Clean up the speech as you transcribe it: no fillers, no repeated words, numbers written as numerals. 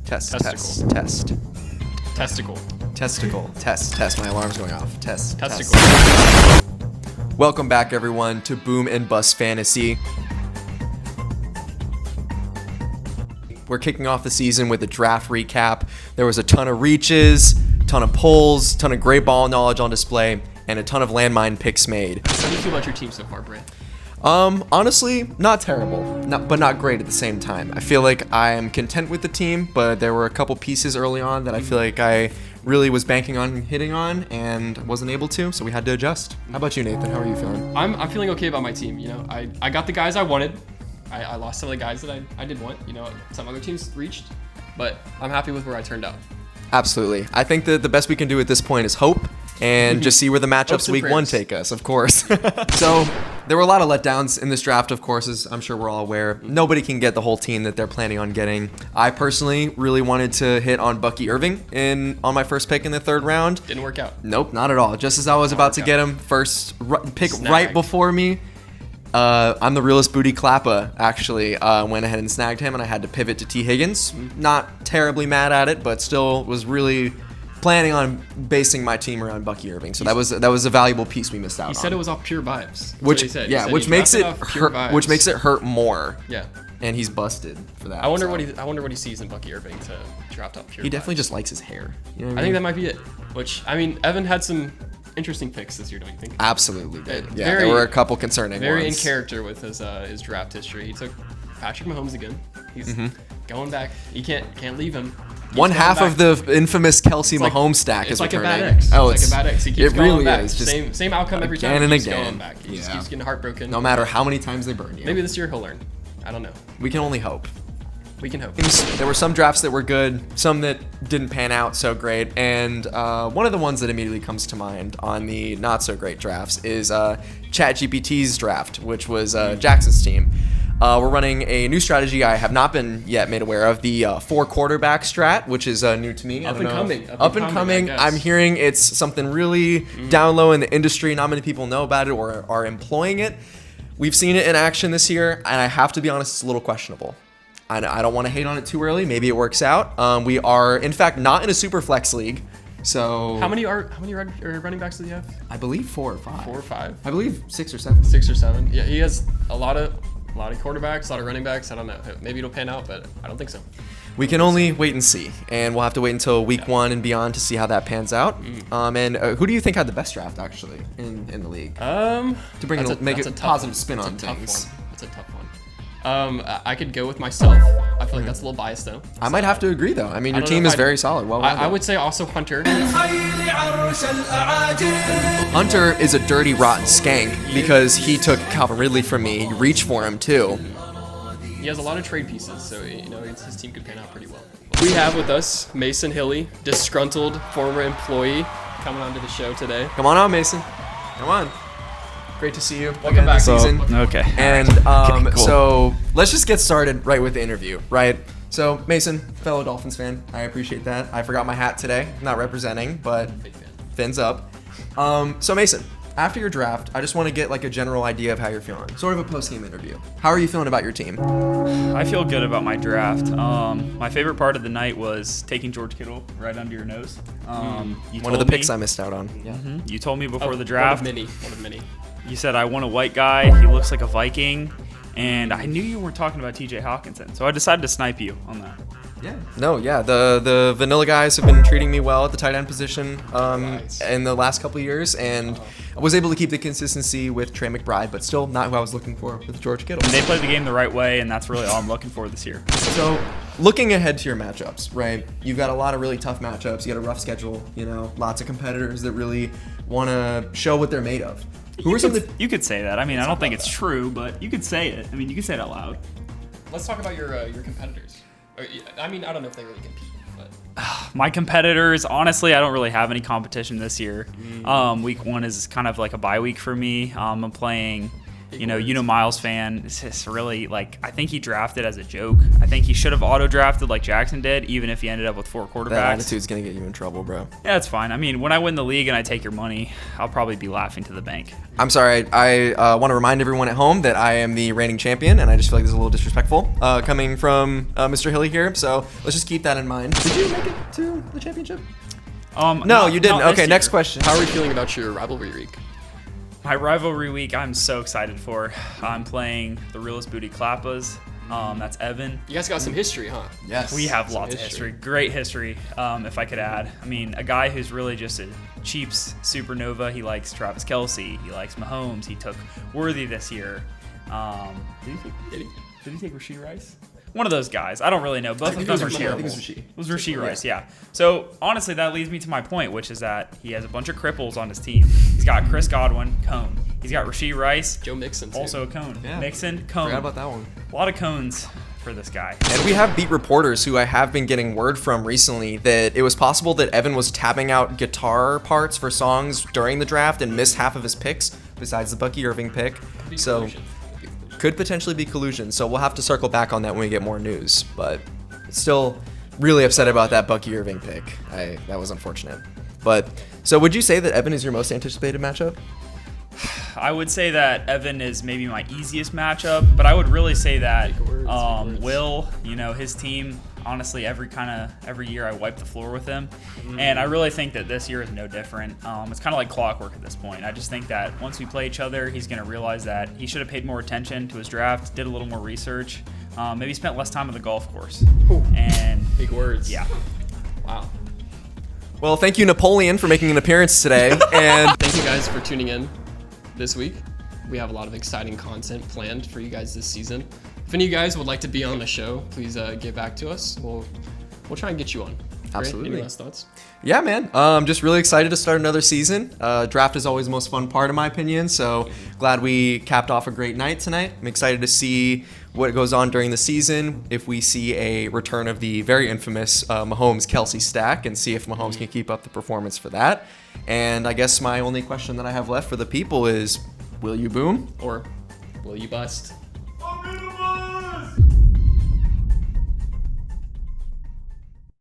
Test. Testicle. Test. My alarm's going off. Testicle. Welcome back, everyone, to Boom and Bust Fantasy. We're kicking off the season with a draft recap. There was a ton of reaches, ton of polls, ton of great ball knowledge on display, and a ton of landmine picks made. How do you feel about your team so far, Brent? Honestly, not terrible, but not great at the same time. I feel like I am content with the team, but there were a couple pieces early on that I feel like I really was banking on hitting on and wasn't able to, so we had to adjust. How about you, Nathan? How are you feeling? I'm feeling okay about my team. You know, I got the guys I wanted. I lost some of the guys that I did want. You know, some other teams reached, but I'm happy with where I turned out. Absolutely. I think that the best we can do at this point is hope and just see where the matchups week one take us, of course. So there were a lot of letdowns in this draft, of course, as I'm sure we're all aware. Nobody can get the whole team that they're planning on getting. I personally really wanted to hit on Bucky Irving on my first pick in the third round. Didn't work out. Nope, not at all. Just as I was about to get him, first pick right before me, I'm the realest booty clapper, actually. Went ahead and snagged him, and I had to pivot to T. Higgins. Not terribly mad at it, but still was really planning on basing my team around Bucky Irving. So that was a valuable piece we missed out on. He said it was off pure vibes. Which makes it hurt more. Yeah. And he's busted for that. I wonder what he sees in Bucky Irving to draft up pure. He definitely just likes his hair. You know what I think that might be it. Which, I mean, Evan had some interesting picks this year, don't you think? Absolutely did. Yeah, there were a couple concerning ones. Very in character with his draft history. He took Patrick Mahomes again. He's going back. You can't leave him. One half of the infamous Kelsey Mahomes stack is returning. It's like a bad X. Oh, it's like a bad X. He keeps going back. Is. Just same outcome every time. Again and he keeps again. Going back. He just keeps getting heartbroken. No matter how many times they burn you. Maybe this year he'll learn. I don't know. We can only hope. We can hope. There were some drafts that were good, some that didn't pan out so great, and one of the ones that immediately comes to mind on the not so great drafts is ChatGPT's draft, which was Jackson's team. We're running a new strategy I have not been yet made aware of, the 4 quarterback strat, which is new to me. Up and coming. I'm hearing it's something really down low in the industry. Not many people know about it or are employing it. We've seen it in action this year, and I have to be honest, it's a little questionable. I don't want to hate on it too early. Maybe it works out. We are, in fact, not in a super flex league. So how many running backs do you have? I believe 4 or 5. 4 or 5. I believe 6 or 7. 6 or 7. Yeah, he has a lot of quarterbacks, a lot of running backs. I don't know. Maybe it'll pan out, but I don't think so. We can only wait and see, and we'll have to wait until week 1 and beyond to see how that pans out. And who do you think had the best draft actually in the league? To make a positive spin on things. That's a tough one. I could go with myself. I feel like that's a little biased though. I might have to agree though. I mean, your team is very solid. Well, I would say also Hunter. Hunter is a dirty, rotten skank because he took Calvin Ridley from me. He reached for him too. He has a lot of trade pieces, so his team could pan out pretty well. We have with us Mason Hilly, disgruntled former employee, coming onto the show today. Come on, Mason. Come on. Great to see you. Welcome back. Season. Okay. And okay, cool. So let's just get started right with the interview, right? So Mason, fellow Dolphins fan, I appreciate that. I forgot my hat today, not representing, but fins up. So Mason, after your draft, I just want to get like a general idea of how you're feeling. Sort of a post-game interview. How are you feeling about your team? I feel good about my draft. My favorite part of the night was taking George Kittle right under your nose. One of the picks I missed out on. Yeah. You told me before the draft. One of many. You said, I want a white guy. He looks like a Viking. And I knew you weren't talking about TJ Hawkinson. So I decided to snipe you on that. Yeah. No, yeah. The vanilla guys have been treating me well at the tight end position in the last couple of years. And I was able to keep the consistency with Trey McBride, but still not who I was looking for with George Kittle. And they played the game the right way, and that's really all I'm looking for this year. So looking ahead to your matchups, right? You've got a lot of really tough matchups. You got a rough schedule, lots of competitors that really want to show what they're made of. You could say that. I mean, I don't think it's true, but you could say it. I mean, you could say it out loud. Let's talk about your competitors. I mean, I don't know if they really compete, but my competitors, honestly, I don't really have any competition this year. Week 1 is kind of like a bye week for me. I'm playing Miles fan. It's just really, like, I think he drafted as a joke. I think he should have auto-drafted like Jackson did, even if he ended up with 4 quarterbacks. That attitude's going to get you in trouble, bro. Yeah, it's fine. I mean, when I win the league and I take your money, I'll probably be laughing to the bank. I'm sorry. I want to remind everyone at home that I am the reigning champion, and I just feel like this is a little disrespectful coming from Mr. Hilly here. So let's just keep that in mind. Did you make it to the championship? No, you didn't. Okay, next question. How are we feeling about your rivalry week? My rivalry week, I'm so excited for. I'm playing the realest booty Klappas. That's Evan. You guys got some history, huh? Yes. We have lots of history. Great history, if I could add. I mean, a guy who's really just a Chiefs supernova. He likes Travis Kelce. He likes Mahomes. He took Worthy this year. Did he take Rashee Rice? One of those guys. I don't really know. Both of them are terrible. I think it was Rashee. It was Rashee Rice, yeah. So, honestly, that leads me to my point, which is that he has a bunch of cripples on his team. He's got Chris Godwin, cone. He's got Rashee Rice. Joe Mixon, too. Also a cone. Yeah. Mixon, cone. Forgot about that one. A lot of cones for this guy. And we have beat reporters who I have been getting word from recently that it was possible that Evan was tabbing out guitar parts for songs during the draft and missed half of his picks, besides the Bucky Irving pick. So could potentially be collusion. So we'll have to circle back on that when we get more news. But still really upset about that Bucky Irving pick. That was unfortunate. But so would you say that Evan is your most anticipated matchup? I would say that Evan is maybe my easiest matchup, but I would really say that Will, his team, honestly, every year I wipe the floor with him. And I really think that this year is no different. It's kind of like clockwork at this point. I just think that once we play each other, he's going to realize that he should have paid more attention to his draft, did a little more research, maybe spent less time on the golf course. And big words. Yeah. Wow. Well, thank you, Napoleon, for making an appearance today. And thank you guys for tuning in this week. We have a lot of exciting content planned for you guys this season. If any of you guys would like to be on the show, please get back to us. We'll try and get you on. Absolutely. Any last thoughts? Yeah, man. I'm just really excited to start another season. Draft is always the most fun part, in my opinion. So glad we capped off a great night tonight. I'm excited to see what goes on during the season. If we see a return of the very infamous Mahomes-Kelce stack, and see if Mahomes can keep up the performance for that. And I guess my only question that I have left for the people is, will you boom? Or will you bust?